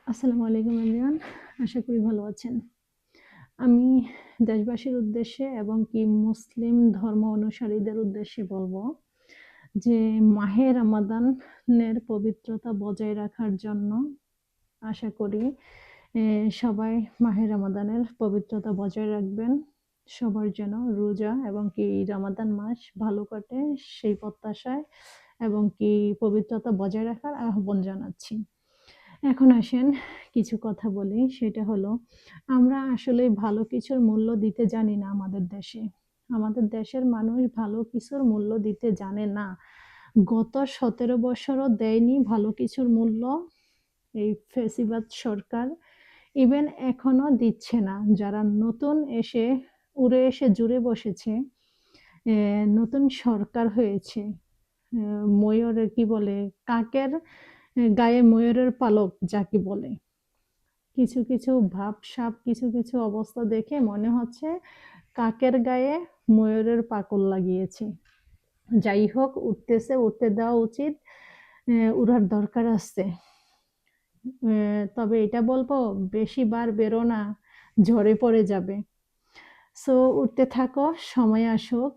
আসসালামু আলাইকুম এভরিওয়ান। আশা করি ভালো আছেন। আমি দেশবাসীর উদ্দেশ্যে এবং কি মুসলিম ধর্ম অনুসারীদের উদ্দেশ্যে বলবো যে মাহে রমাদানের পবিত্রতা বজায় রাখার জন্য আশা করি সবাই মাহে রমাদানের পবিত্রতা বজায় রাখবেন। সবার যেন রোজা এবং কি রমাদান মাস ভালো কাটে সেই প্রত্যাশায় এবং কি পবিত্রতা বজায় রাখার আহ্বান জানাচ্ছি। এখন আসেন কিছু কথা বলি, সেটা হলো আমরা আসলে ভালো কিছুর মূল্য দিতে জানি না আমাদের দেশে। আমাদের দেশের মানুষ ভালো কিছুর মূল্য দিতে জানে না। গত ১৭ বছরও দেয়নি ভালো কিছুর মূল্য এই ফ্যাসিবাদ সরকার। ইভেন এখনো দিচ্ছে না। যারা নতুন এসে উড়ে এসে জুড়ে বসেছে, নতুন সরকার হয়েছে। ময়ূরের কি বলে কাকের গায়ে ময়ূরের পালক যাকে বলে। কিছু কিছু ভাবসাব কিছু কিছু অবস্থা দেখে মনে হচ্ছে কাকের গায়ে ময়ূরের পাকল লাগিয়েছে। যাই হোক, উঠতেছে, উঠতে দেওয়া উচিত, উড়ার দরকার আছে। তবে এটা বলবো, বেশি বার বেরো না, ঝরে পড়ে যাবে। সো উঠতে থাকো, সময় আসুক।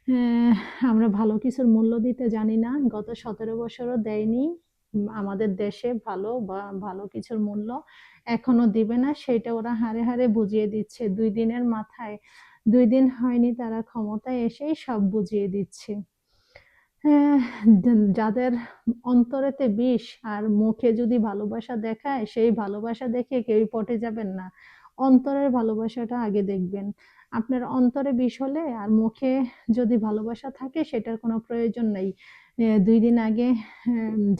আহ, আমরা ভালো কিছুর মূল্য দিতে জানি না, গত ১৭ বছরও দেয়নি আমাদের দেশে ভালো বা ভালো কিছুর মূল্য এখনো দিবে না। সেটা ওরা হারে হারে বুঝিয়ে দিচ্ছে ২ দিনের মাথায়। ২ দিন হয়নি তারা ক্ষমতায় এসেই সব বুঝিয়ে দিচ্ছে। হ্যাঁ, যাদের অন্তরেতে বিষ আর মুখে যদি ভালোবাসা দেখায়, সেই ভালোবাসা দেখে কেউই পটে যাবেন না। অন্তরের ভালোবাসাটা আগে দেখবেন। আপনার অন্তরে বিষ হলে আর মুখে যদি ভালোবাসা থাকে সেটার কোনো প্রয়োজন নেই। ২ দিন আগে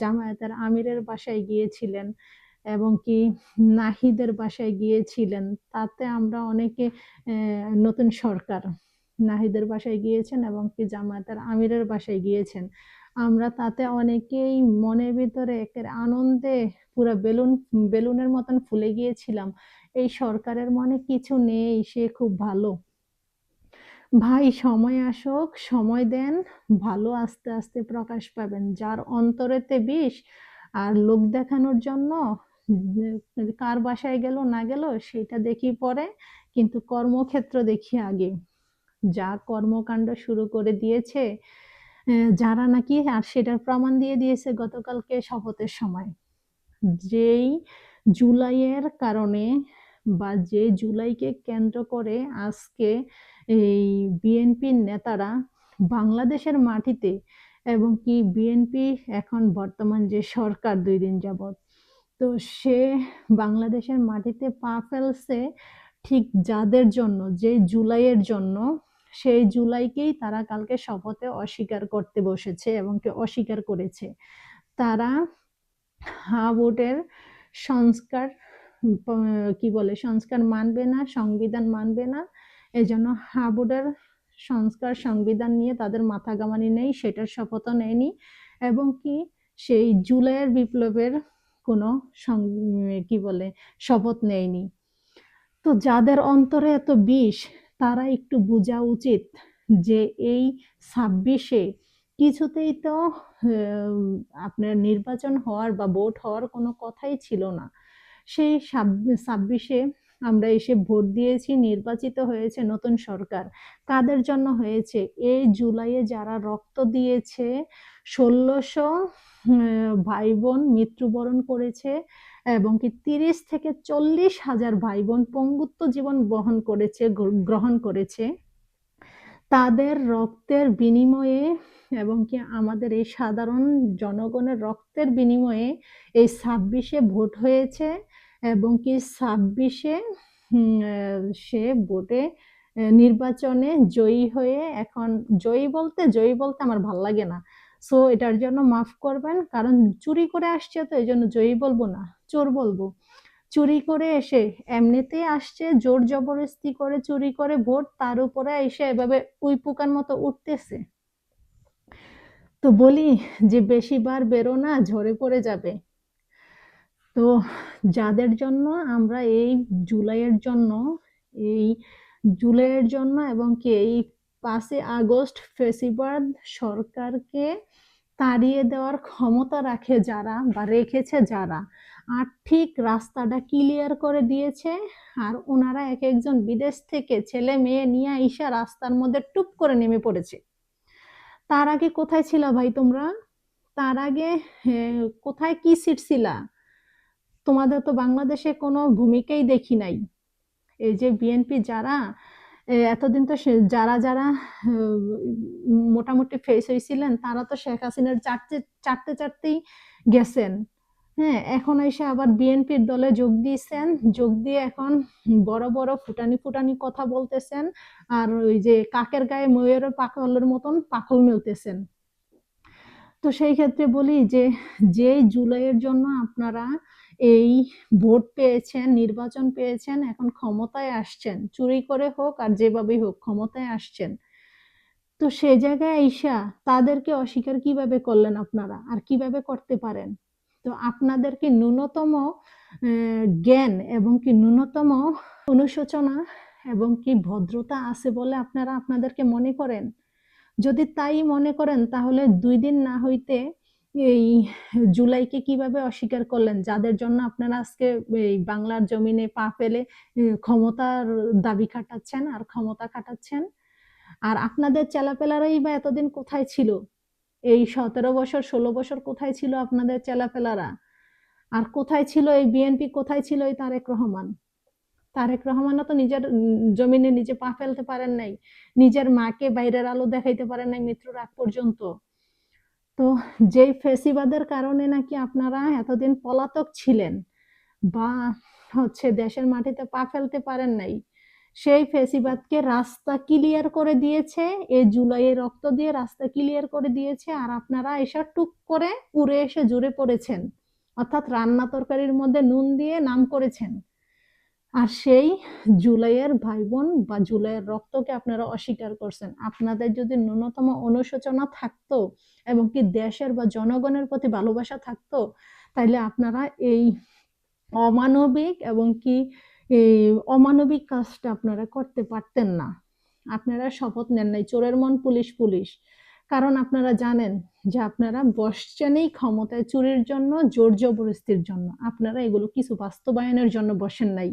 জামায়াতের আমিরের বাসায় গিয়েছিলেন এবং কি নাহিদের বাসায় গিয়েছিলেন। তাতে আমরা অনেকে নতুন সরকার নাহিদের বাসায় গিয়েছেন এবং কি জামায়াতের আমিরের বাসায় গিয়েছেন। আমরা তাতে অনেকেই মনের ভিতরে একের আনন্দে পুরো বেলুনের মতন ফুলে গিয়েছিলাম। এই সরকারের মনে কিছু নেই, সে খুব ভালো। ভাই, সময় আসুক, সময় দেন, ভালো আস্তে আস্তে প্রকাশ পাবেন। যার অন্তরেতে বিষ আর লোক দেখানোর জন্য কার বাসায় গেল না গেল সেটা দেখি পরে, কিন্তু কর্মক্ষেত্র দেখি আগে। যা কর্মকাণ্ড শুরু করে দিয়েছে, যারা নাকি আর সেটার প্রমাণ দিয়ে দিয়েছে গতকালকে শপথের সময়। যেই জুলাইয়ের কারণে বা যে জুলাইকে কেন্দ্র করে আজকে এই বিএনপির নেতারা বাংলাদেশের মাটিতে এবং কি বিএনপি এখন বর্তমান যে সরকার ২ দিন যাবৎ, তো সে বাংলাদেশের মাটিতে পা ফেলছে ঠিক যাদের জন্য, যে জুলাইয়ের জন্য। সেই জুলাইকেই তারা কালকে শপথে অস্বীকার করতে বসেছে এবং কি অস্বীকার করেছে। তারা হা ভোটের সংস্কার কি বলে সংস্কার মানবে না, সংবিধান মানবে না। এই জন্য হা ভোটের সংস্কার সংবিধান নিয়ে তাদের মাথা গামানি নেই, সেটার শপথও নেয়নি এবং কি সেই জুলাইয়ের বিপ্লবের কোনো কি বলে শপথ নেয়নি। তো যাদের অন্তরে এত বিষ, তারা একটু বোঝা উচিত যে এই ২৬-এ কিছুতেই তো আপনার নির্বাচন হওয়ার বা ভোট হওয়ার কোনো কথাই ছিল না। সেই ২৬-এ আমরা এসে ভোট দিয়েছি, নির্বাচিত হয়েছে নতুন সরকার। কাদের জন্য হয়েছে? এই জুলাইয়ে যারা রক্ত দিয়েছে, ১৬০০ ভাই বোন মৃত্যুবরণ করেছে এবং কি ৩০ থেকে ৪০ হাজার ভাই বোন পঙ্গুত্ব জীবন গ্রহণ করেছে। তাদের রক্তের বিনিময়ে এবং কি আমাদের এই সাধারণ জনগণের রক্তের বিনিময়ে এই ২৬-এ ভোট হয়েছে এবং কি ২৬-এ সে ভোটে নির্বাচনে জয়ী হয়ে এখন জয়ী বলতে আমার ভাল লাগে না। সো এটার জন্য মাফ করবেন, কারণ চুরি করে আসছে, তো এই জন্য জয়ী বলবো না, চোর বলবো। চুরি করে এসে এমনিতেই আসছে, জোর জবরদস্তি করে চুরি করে ভোট, তার উপরে এসে এভাবে উই পোকার মতো উঠতেছে। তো বলি যে বেশি বার বেরো না, ঝরে পড়ে যাবে। তো যাদের জন্য আমরা এই জুলাইয়ের জন্য এবং কি এই ৫ই আগস্ট ফ্যাসিবাদ সরকারকে তাড়িয়ে দেওয়ার ক্ষমতা রাখে যারা বা রেখেছে যারা, আর ঠিক রাস্তাটা ক্লিয়ার করে দিয়েছে। আর ওনারা এক একজন বিদেশ থেকে ছেলে মেয়ে নিয়ে আইসা রাস্তার মধ্যে টুপ করে নেমে পড়েছে। তার আগে কোথায় ছিলা ভাই তোমরা? তার আগে কোথায় কি সিট ছিলা? তোমাদের তো বাংলাদেশে কোনো ভূমিকাই দেখি নাই। এই যে বিএনপি যারা এতদিন তো যারা যারা মোটামুটি ফেস হয়েছিলেন তারা তো শেখ হাসিনার চারটে চারটেই গেছেন। হ্যাঁ, এখন এসে আবার বিএনপির দলে যোগ দিয়েছেন। যোগ দিয়ে এখন বড় বড় ফুটানি ফুটানি কথা বলতেছেন। আর ওই যে কাকের গায়ে ময়ূরের পাখলের মতন পাখল মেলতেছেন। তো সেই ক্ষেত্রে বলি যে জুলাইয়ের জন্য আপনারা এই ভোট পেয়েছেন, নির্বাচন পেয়েছেন, এখন ক্ষমতায় আসছেন, চুরি করে হোক আর যেভাবেই হোক ক্ষমতায় আসছেন। তো সে জায়গায় আইসা তাদেরকে অস্বীকার কিভাবে করলেন আপনারা, আর কিভাবে করতে পারেন? তো আপনাদেরকে ন্যূনতম জ্ঞান এবং কি ন্যূনতম অনুশোচনা এবং কি ভদ্রতা আছে বলে আপনারা আপনাদেরকে মনে করেন? যদি তাই মনে করেন তাহলে 2 দিন না হইতে এই জুলাইকে কিভাবে অস্বীকার করলেন, যাদের জন্য আপনারা আজকে এই বাংলার জমিনে পা ফেলে ক্ষমতার দাবি খাটাচ্ছেন আর ক্ষমতা খাটাচ্ছেন। আর আপনাদের চেলাপেলারাই বা এতদিন কোথায় ছিল? এই 17 বছর 16 বছর কোথায় ছিল আপনাদের চেলাপেলারা? আর কোথায় ছিল এই বিএনপি, কোথায় ছিল এই তারেক রহমান? তারেক রহমানও তো নিজের জমিনে নিজে পা ফেলতে পারেন নাই, নিজের মাকে বাইরের আলো দেখাইতে পারেন নাই মৃত্যুর আগ পর্যন্ত। তো যেই ফেসিবাদের কারণে নাকি আপনারা এতদিন পলাতক ছিলেন বা দেশের মাটিতে পা ফেলতে পারেন নাই, সেই ফেসিবাদকে রাস্তা ক্লিয়ার করে দিয়েছে এই জুলাইয়ে, রক্ত দিয়ে রাস্তা ক্লিয়ার করে দিয়েছে। আর আপনারা এসে টুক করে উড়ে এসে জুড়ে পড়েছেন, অর্থাৎ রান্না তরকারির মধ্যে নুন দিয়ে নাম করেছেন। আর সেই জুলাইয়ের ভাই বোন বা জুলাইয়ের রক্তকে আপনারা অস্বীকার করছেন। আপনাদের যদি ন্যূনতম অনুশোচনা থাকতো এবং কি দেশের বা জনগণের প্রতি ভালোবাসা থাকতো, তাইলে আপনারা এই অমানবিক এবং কি এই অমানবিক কাজটা আপনারা করতে পারতেন না। আপনারা শপথ নেন নাই চোরের মন পুলিশ পুলিশ। কারণ আপনারা জানেন যে আপনারা বসছেনই ক্ষমতায় চুরির জন্য, জোর জবরদস্তির জন্য। আপনারা এগুলো কিছু বাস্তবায়নের জন্য বসেন নাই।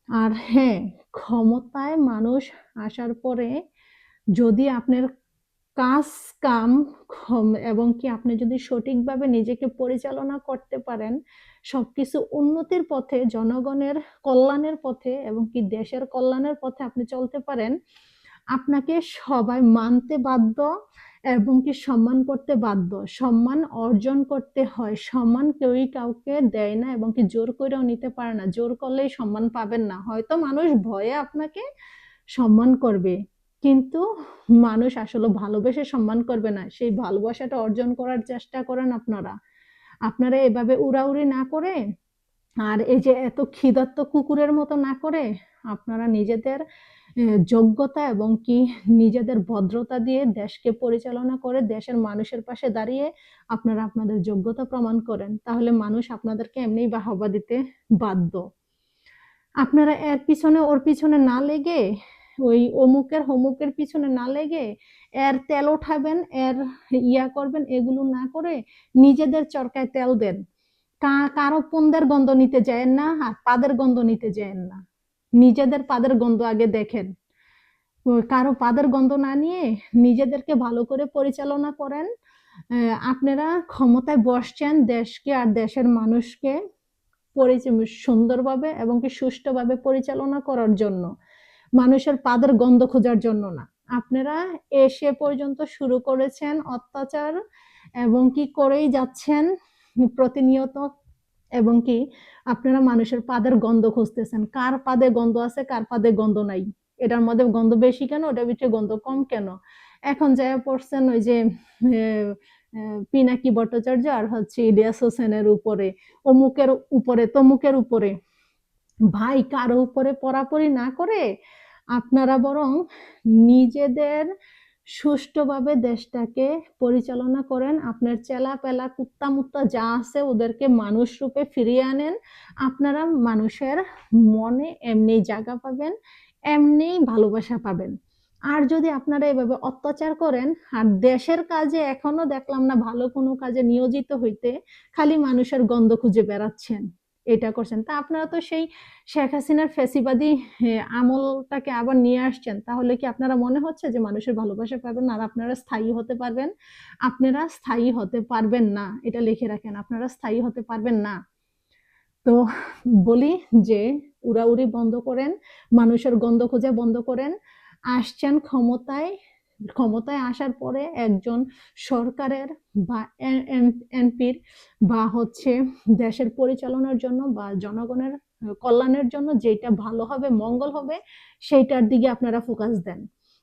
আর হ্যাঁ, ক্ষমতায় মানুষ আসার পরে যদি আপনার কাজ কাম এবং কি আপনি যদি সঠিকভাবে নিজেকে পরিচালনা করতে পারেন, সবকিছু উন্নতির পথে, জনগণের কল্যাণের পথে এবং কি দেশের কল্যাণের পথে আপনি চলতে পারেন, আপনাকে সবাই মানতে বাধ্য এবং কি সম্মান করতে বাধ্য। সম্মান অর্জন করতে হয়। সম্মান কেউই কাউকে দেয় না এবং কি জোর করেও নিতে পারে না। জোর করলেই সম্মান পাবেন না। হয়তো মানুষ ভয়ে আপনাকে সম্মান করবে, কিন্তু মানুষ আসলে ভালোবেসে সম্মান করবে না। সেই ভালোবাসাটা অর্জন করার চেষ্টা করেন আপনারা। আপনারা এভাবে উড়াউড়ি না করে আর এই যে এত ক্ষিধার্ত কুকুরের মতো না করে আপনারা নিজেদের যোগ্যতা এবং কি নিজেদের ভদ্রতা দিয়ে দেশকে পরিচালনা করে দেশের মানুষের পাশে দাঁড়িয়ে আপনারা আপনাদের যোগ্যতা প্রমাণ করেন, তাহলে মানুষ আপনাদেরকে এমনিই বাহবা দিতে বাধ্য। আপনারা এর পিছনে ওর পিছনে না লেগে, ওই অমুকের হমুকের পিছনে না লেগে এর তেল ওঠাবেন, এর ইয়া করবেন, এগুলো না করে নিজেদের চরকায় তেল দেন। কারো পুন্দের গন্ধ নিতে যায়েন না আর পাদের গন্ধ নিতে যায়েন না। নিজেদের পাদের গন্ধ আগে দেখেন। কারো পাদের গন্ধ না নিয়ে নিজেদেরকে ভালো করে পরিচালনা করেন। আপনারা ক্ষমতায় বসছেন দেশকে আর দেশের মানুষকে সুন্দরভাবে এবং কি সুষ্ঠুভাবে পরিচালনা করার জন্য, মানুষের পাদের গন্ধ খোঁজার জন্য না। আপনারা এসে পর্যন্ত শুরু করেছেন অত্যাচার এবং কি করেই যাচ্ছেন প্রতিনিয়ত, এবং কি আপনারা মানুষের পাদের গন্ধ খুঁজতেছেন, কার পাদে গন্ধ আছে কার পাদে গন্ধ নাই, এটার মধ্যে গন্ধ বেশি কেন, ওটার ভিতরে গন্ধ কম কেন। এখন যায় পড়ছেন ওই যে পিনাকি ভট্টাচার্য আর ইলিয়াস হোসেনের উপরে, অমুকের উপরে তমুকের উপরে। ভাই, কারো উপরে পড়াপড়ি না করে আপনারা বরং নিজেদের সুষ্ঠুভাবে দেশটাকে পরিচালনা করেন। আপনার চেলা পেলা কুত্তা মুত্তা যা আছে ওদেরকে মানুষ রূপে ফিরিয়ে আনেন। আপনারা মানুষের মনে এমনি জায়গা পাবেন, এমনি ভালোবাসা পাবেন। আর যদি আপনারা এভাবে অত্যাচার করেন আর দেশের কাজে এখনো দেখলাম না ভালো কোনো কাজে নিয়োজিত হইতে, খালি মানুষের গন্ধ খুঁজে বেড়াচ্ছেন, এটা করছেন, তা আপনারা তো সেই শেখ হাসিনার ফ্যাসিবাদী আমলটাকে আবার নিয়ে আসছেন, তাহলে কি আপনারা মনে হচ্ছে যে মানুষের ভালোবাসা পাবেন না আর আপনারা স্থায়ী হতে পারবেন? আপনারা স্থায়ী হতে পারবেন না, এটা লিখে রাখেন, আপনারা স্থায়ী হতে পারবেন না। তো বলি যে উড়াউড়ি বন্ধ করেন, মানুষের গন্ধ খোঁজা বন্ধ করেন। আসছেন ক্ষমতায়, ক্ষমতায় আসার পরে একজন সরকারের বা এমপির বা হচ্ছে দেশের পরিচালনার জন্য বা জনগণের কল্যাণের জন্য যেটা ভালো হবে, মঙ্গল হবে, সেইটার দিকে আপনারা ফোকাস দেন।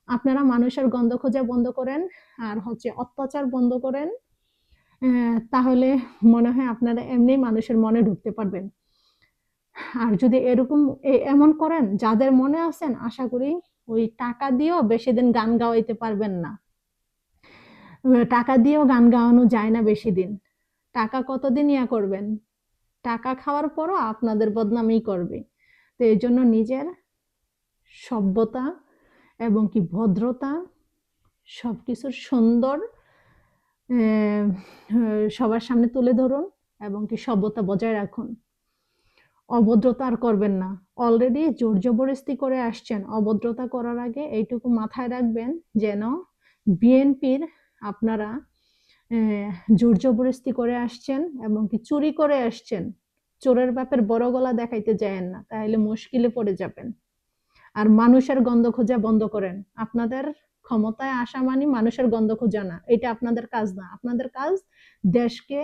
আপনারা মানুষের গন্ধ খোঁজা বন্ধ করেন আর হচ্ছে অত্যাচার বন্ধ করেন। তাহলে মনে হয় আপনারা এমনি মানুষের মনে ঢুকতে পারবেন। আর যদি এরকম এমন করেন, যাদের মনে আছেন আশা করি ওই টাকা দিয়েও বেশি দিন গান গাওয়াইতে পারবেন না। টাকা দিয়েও গান গাওয়ানো যায় না বেশি দিন। টাকা কতদিন ইয়া করবেন? টাকা খাওয়ার পরও আপনাদের বদনামই করবে। তো এই জন্য নিজের সভ্যতা এবং কি ভদ্রতা, সবকিছুর সুন্দর সবার সামনে তুলে ধরুন এবং কি সভ্যতা বজায় রাখুন। অভদ্রতা আর করবেন না। অলরেডি জোর জবরদস্তি করে আসছেন, অভদ্রতা করার আগে এইটুকু মাথায় রাখবেন যেন বিএনপির আপনারা জোর জবরদস্তি করে আসছেন এবং কি চুরি করে আসছেন, চোরের বাপের বড় গলা দেখাইতে যায়েন না, তাহলে মুশকিলে পড়ে যাবেন। আর মানুষের গন্ধ খোঁজা বন্ধ করেন। আপনাদের ক্ষমতায় আসা মানে মানুষের গন্ধ খোঁজা না, এটা আপনাদের কাজ না। আপনাদের কাজ দেশকে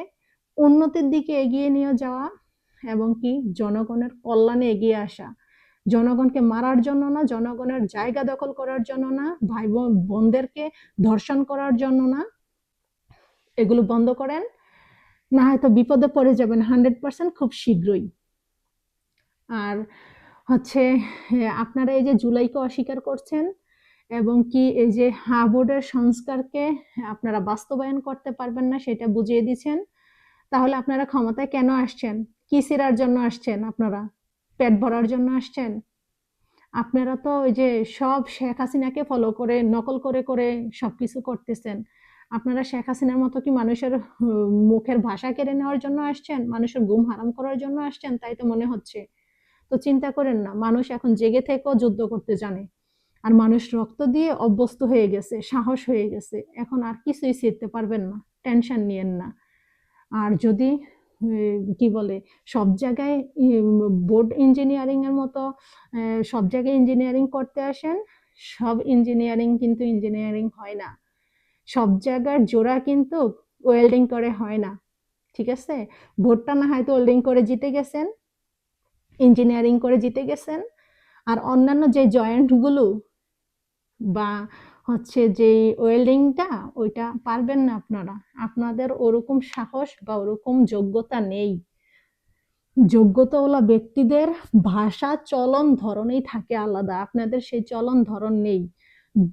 উন্নতির দিকে এগিয়ে নিয়ে যাওয়া এবং কি জনগণের কল্যাণে এগিয়ে আসা। জনগণকে মারার জন্য না, জনগণের জায়গা দখল করার জন্য না, ভাই বোনদেরকে ধর্ষণ করার জন্য না। এগুলো বন্ধ করেন, না হয়তো বিপদে পড়ে যাবেন 100% খুব শীঘ্রই। আর হচ্ছে আপনারা এই যে জুলাইকে অস্বীকার করছেন এবং কি এই যে হা বোর্ডের সংস্কারকে আপনারা বাস্তবায়ন করতে পারবেন না, সেটা বুঝিয়ে দিচ্ছেন। তাহলে আপনারা ক্ষমতায় কেন আসছেন? কি সিরার জন্য আসছেন? আপনারা পেট ভরার জন্য আসছেন? আপনারা তো ওই যে সব শেখ হাসিনাকে ফলো করে নকল করে করে সবকিছু করতেছেন। আপনারা শেখ হাসিনার মতো কি মানুষের মুখের ভাষা কেড়ে নেওয়ার জন্য আসছেন? মানুষের ঘুম হারাম করার জন্য আসছেন? তাই তো মনে হচ্ছে। তো চিন্তা করেন না, মানুষ এখন জেগে থেকেও যুদ্ধ করতে জানে। আর মানুষ রক্ত দিয়ে অভ্যস্ত হয়ে গেছে, সাহস হয়ে গেছে, এখন আর কিছুই ছিঁড়তে পারবেন না, টেনশন নিয়েন না। আর যদি কি বলে সব জায়গায় বোর্ড ইঞ্জিনিয়ারিং এর মতো সব জায়গায় ইঞ্জিনিয়ারিং করতে আসেন, সব ইঞ্জিনিয়ারিং কিন্তু ইঞ্জিনিয়ারিং হয় না। সব জায়গার জোড়া কিন্তু ওয়েল্ডিং করে হয় না, ঠিক আছে? বোর্ডটা না হয়তো ওয়েল্ডিং করে জিতে গেছেন, ইঞ্জিনিয়ারিং করে জিতে গেছেন, আর অন্যান্য যে জয়েন্টগুলো বা হচ্ছে যে ওয়েল্ডিংটা ওইটা পারবেন না আপনারা। আপনাদের ওরকম সাহস বা ওরকম যোগ্যতা নেই। যোগ্যতাওয়ালা ব্যক্তিদের ভাষা চলন ধরনেই থাকে আলাদা, আপনাদের সেই চলন ধরন নেই।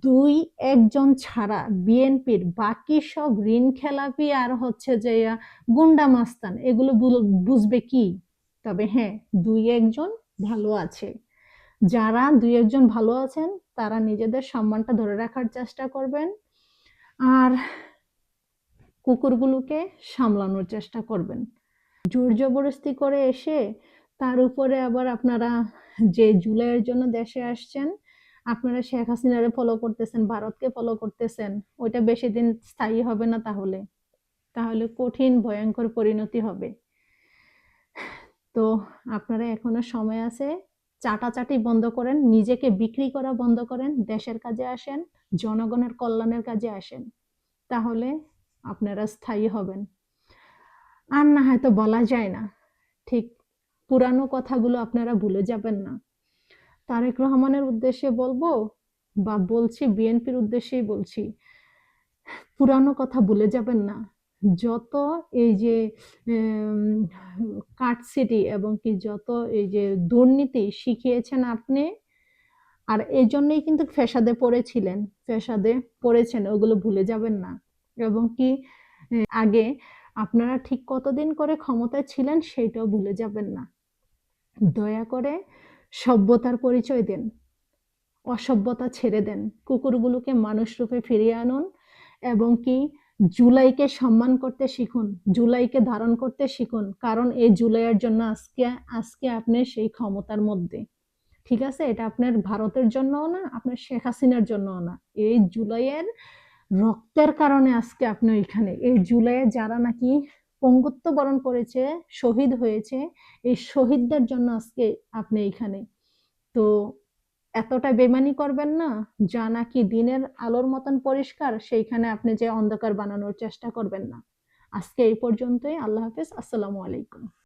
দুই একজন ছাড়া বিএনপির বাকি সব ঋণ খেলাপি আর হচ্ছে যে গুন্ডা মাস্তান এগুলো বুঝবে কি? তবে হ্যাঁ, দুই একজন ভালো আছে। যারা দুই একজন ভালো আছেন তারা নিজেদের সম্মানটা ধরে রাখার চেষ্টা করবেন আর কুকুরগুলোকে সামলানোর চেষ্টা করবেন। জোর জবরদস্তি করে এসে তার উপরে আবার আপনারা যে জুলাইয়ের জন্য দেশে আসছেন, আপনারা শেখ হাসিনারে ফলো করতেছেন, ভারতকে ফলো করতেছেন, ওইটা বেশি দিন স্থায়ী হবে না। তাহলে তাহলে কঠিন ভয়ঙ্কর পরিণতি হবে। তো আপনারা এখনো সময় আছে, চাটাচাটি বন্ধ করেন, নিজেকে বিক্রি করা বন্ধ করেন, দেশের কাজে আসেন, জনগণের কল্যাণের কাজে আসেন, তাহলে আপনারা স্থায়ী হবেন। আর না হয়তো বলা যায় না, ঠিক পুরানো কথাগুলো আপনারা ভুলে যাবেন না। তারেক রহমানের উদ্দেশ্যে বলবো বা বলছি, বিএনপির উদ্দেশ্যেই বলছি, পুরানো কথা ভুলে যাবেন না। যত এই যে কাটছিটি এবং কি যত এই যে দুর্নীতি শিখিয়েছেন আপনি, আর এই জন্যই কিন্তু ফ্যাসাদে পড়েছিলেন, ফ্যাসাদে পড়েছেন, ওগুলো ভুলে যাবেন না। এবং কি আগে আপনারা ঠিক কতদিন করে ক্ষমতায় ছিলেন সেইটাও ভুলে যাবেন না। দয়া করে সভ্যতার পরিচয় দেন, অসভ্যতা ছেড়ে দেন, কুকুরগুলোকে মানুষ রূপে ফিরিয়ে আনুন এবং কি জুলাইকে সম্মান করতে শিখুন, জুলাইকে ধারণ করতে শিখুন, কারণ এই জুলাইয়ের জন্য আজকে আজকে আপনি সেই ক্ষমতার মধ্যে। ঠিক আছে, এটা আপনার ভারতের জন্যও না, আপনার শেখ হাসিনার জন্যও না, এই জুলাইয়ের রক্তের কারণে আজকে আপনি ওইখানে। এই জুলাইয়ে যারা নাকি পঙ্গুত্ব বরণ করেছে, শহীদ হয়েছে, এই শহীদদের জন্য আজকে আপনি এইখানে। তো এতটা বেমানি করবেন না, যা নাকি দিনের আলোর মতন পরিষ্কার সেইখানে আপনি যে অন্ধকার বানানোর চেষ্টা করবেন না। আজকে এই পর্যন্তই। আল্লাহ হাফেজ, আসসালামু আলাইকুম।